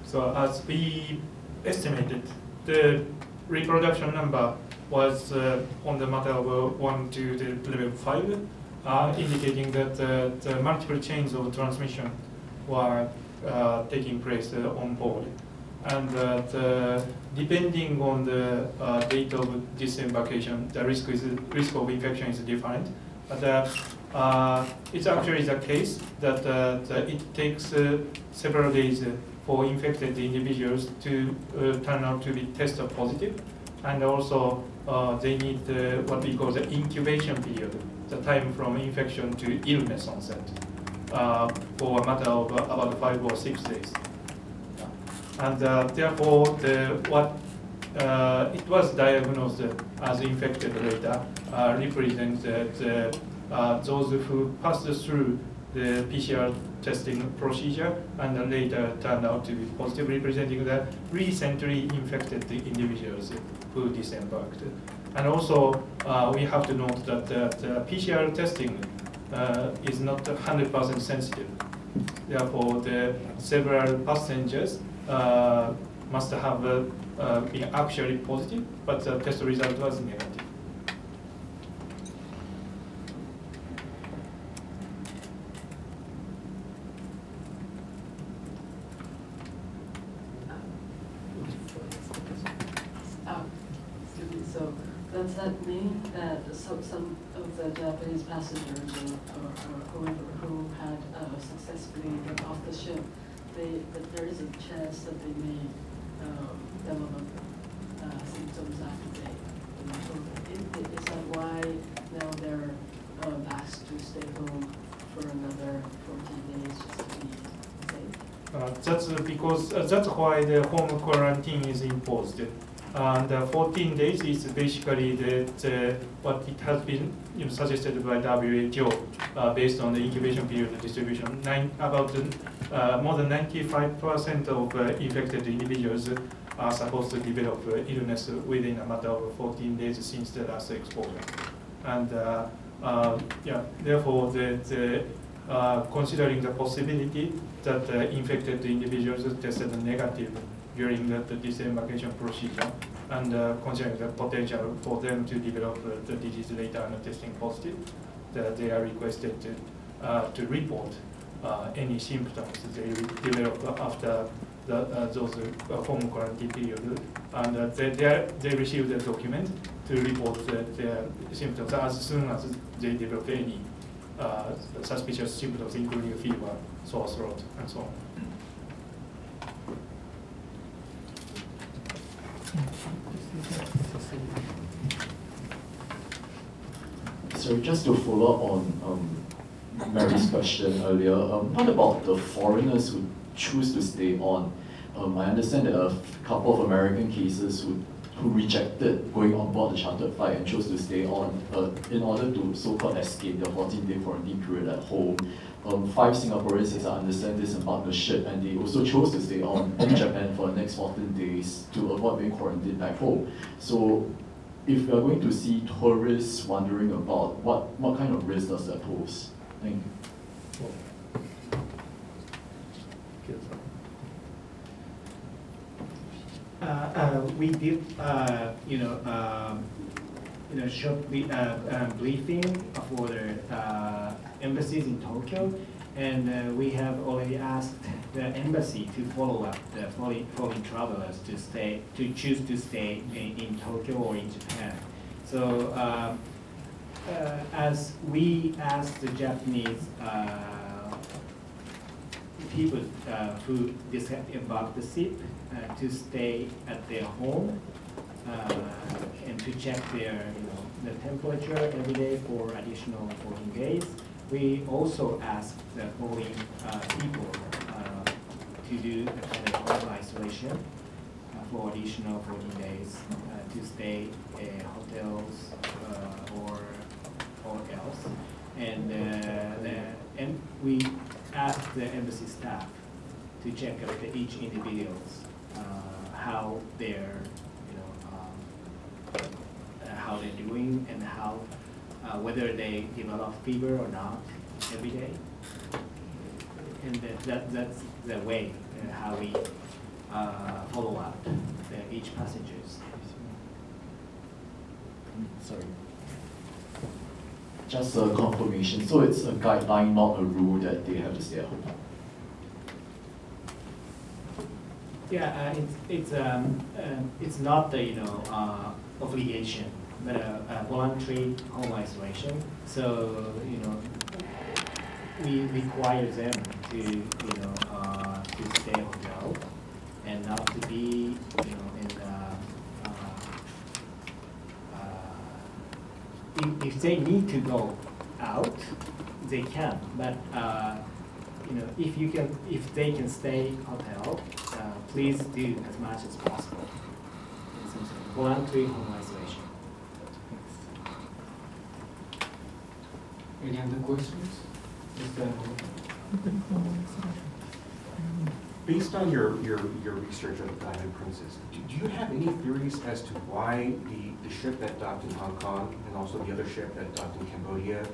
So as we estimated, the reproduction number was on the matter of 1 to the level 5, indicating that the multiple chains of transmission were taking place on board. And depending on the date of disembarkation, the risk of infection is different. But it's actually the case that it takes several days for infected individuals to turn out to be tested positive. And also, they need what we call the incubation period, the time from infection to illness onset, for a matter of about 5 or 6 days. And therefore, it was diagnosed as infected later represents those who passed through the PCR testing procedure and later turned out to be positive, representing the recently infected individuals who disembarked. And also, we have to note that the PCR testing is not 100% sensitive. Therefore, the several passengers must have been actually positive, but the test result was negative. So does that mean that some of the Japanese passengers or whoever who had successfully got off the ship, that there is a chance that they may develop symptoms after they is that why now they're asked to stay home for another 14 days just to be safe? That's because that's why the home quarantine is imposed. And 14 days is basically what it has been suggested by WHO based on the incubation period distribution. More than 95% of infected individuals are supposed to develop illness within a matter of 14 days since the last exposure. And therefore, considering the possibility that infected individuals tested negative during the disembarkation procedure, and considering the potential for them to develop the disease later and testing positive, they are requested to report any symptoms they develop after those home quarantine period, and they receive the document to report their symptoms as soon as they develop any suspicious symptoms, including fever, sore throat, and so on. So just to follow up on Mary's question earlier, what about the foreigners who choose to stay on? I understand there are a couple of American cases who rejected going on board the chartered flight and chose to stay on in order to so-called escape their 14-day quarantine period at home. 5 Singaporeans, as I understand, disembarked the ship, and they also chose to stay on in Japan for the next 14 days to avoid being quarantined back home. So if we are going to see tourists wandering about, what kind of risk does that pose? Thank you. We did, short briefing for the embassies in Tokyo, and we have already asked the embassy to follow up the foreign travelers to choose to stay in Tokyo or in Japan. So as we asked the Japanese people who disembarked the ship to stay at their home and to check their the temperature every day for additional 14 days. We also asked the foreign people to do a kind of home isolation for additional 14 days to stay in hotels or else. And we asked the embassy staff to check out each individual's how they're how they're doing and how whether they develop fever or not every day. And that's the way how we follow up each passengers. Sorry. Just a confirmation. So it's a guideline, not a rule that they have to stay at home. Yeah, it's not the obligation, but a voluntary home isolation. So we require them to to stay hotel and not to be in if they need to go out, they can. But if they can stay hotel, please do as much as possible. Voluntary home isolation. Any other questions? Based on your research of the Diamond Princess, do you have any theories as to why the ship that docked in Hong Kong and also the other ship that docked in Cambodia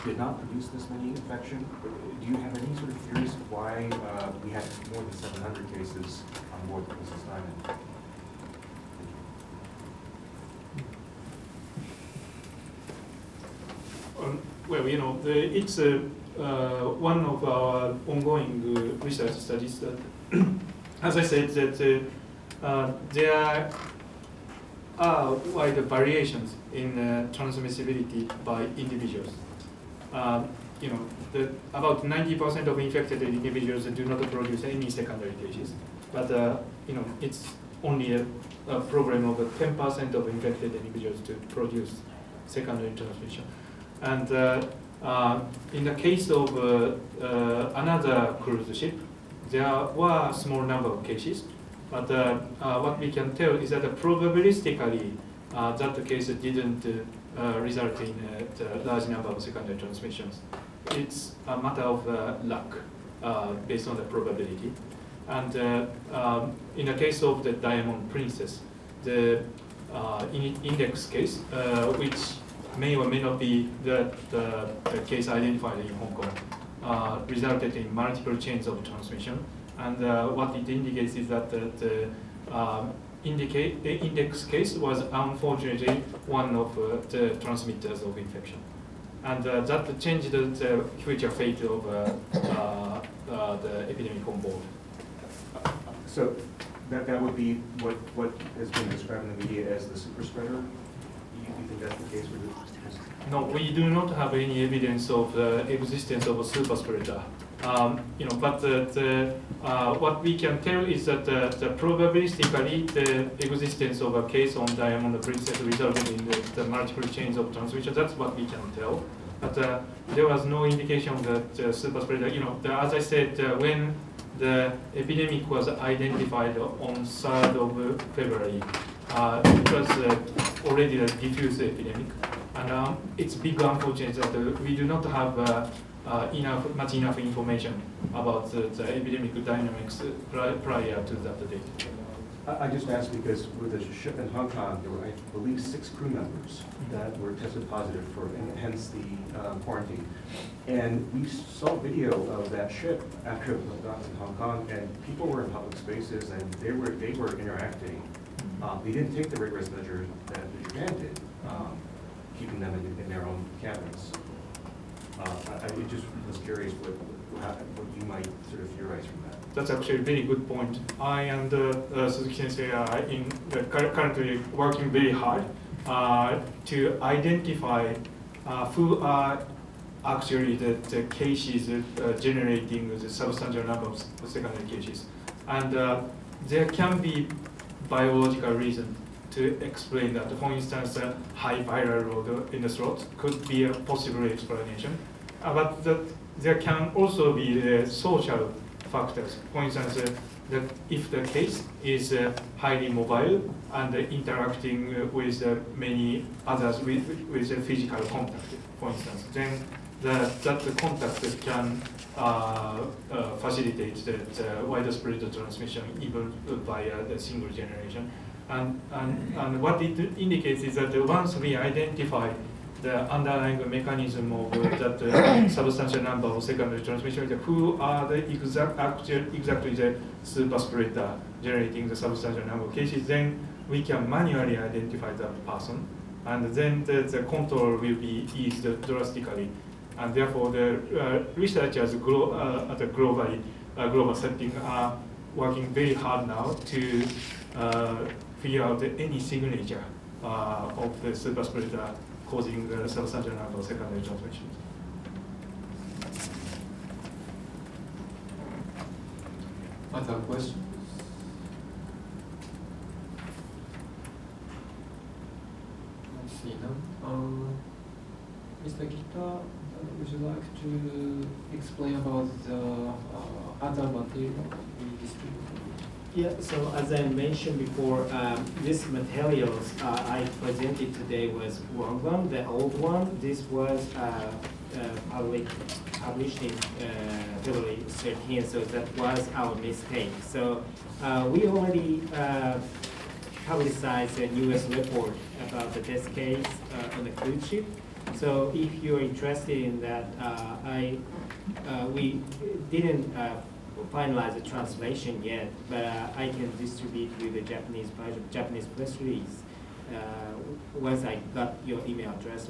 did not produce this many infection? Do you have any sort of theories of why we had more than 700 cases on board the Princess Diamond? Well, it's one of our ongoing research studies that, as I said, that there are wide variations in transmissibility by individuals. About 90% of infected individuals do not produce any secondary cases, but it's only a problem of 10% of infected individuals to produce secondary transmission. And in the case of another cruise ship, there were a small number of cases, but what we can tell is that probabilistically that case didn't result in a large number of secondary transmissions. It's a matter of luck based on the probability. And in the case of the Diamond Princess, the index case, which may or may not be the case identified in Hong Kong, resulted in multiple chains of transmission. And what it indicates is that the index case was unfortunately one of the transmitters of infection. And that changed the future fate of the epidemic on board. So that would be what has been described in the media as the super spreader? You think that's the case with this? No, we do not have any evidence of the existence of a super spreader. But what we can tell is that probabilistically the existence of a case on Diamond Princess resulted in the multiple chains of transmission. That's what we can tell. But there was no indication that super spreader. As I said, when the epidemic was identified on 3rd of February, it was already a diffuse epidemic. And it's big unfortunate that we do not have much enough information about the epidemic dynamics prior to that date. I just asked because with the ship in Hong Kong, there were, I believe, 6 crew members that were tested positive for, and hence the quarantine. And we saw video of that ship after it was docked in Hong Kong, and people were in public spaces, and they were interacting. They didn't take the rigorous measures that Japan did, keeping them in their own cabins. I just was curious what you might sort of theorize from that. That's actually a very good point. I and Suzuki Sensei are currently working very hard to identify who are actually the cases generating the substantial number of secondary cases. And there can be biological reason to explain that. For instance, high viral load in the throat could be a possible explanation. But there can also be social factors. For instance, if the case is highly mobile and interacting with many others with physical contact, for instance, then that contact can facilitate the widespread transmission even via the single generation. And what it indicates is that once we identify the underlying mechanism of that substantial number of secondary transmission, who are the exactly the super spreader generating the substantial number of cases, then we can manually identify that person, and then the control will be eased drastically. And therefore, the researchers at a global setting are working very hard now to figure out any signature of the super spreader causing a substantial number of secondary transmissions. Other questions? Let's see now. Mr. Kita, would you like to explain about the other material we distributed? Yeah, so as I mentioned before, these materials I presented today was wrong one, the old one. This was published in February 13th, so that was our mistake. So we already publicized a US report about the death case on the cruise ship. So if you're interested in that, we didn't finalize the translation yet, but I can distribute you the Japanese version, Japanese press release once I got your email address.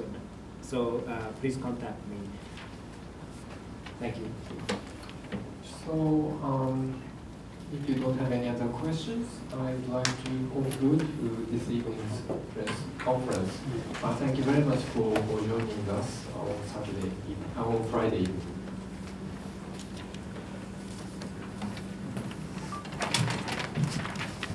So please contact me. Thank you. So if you don't have any other questions, I'd like to conclude this evening's press conference. Thank you very much for joining us on Friday evening.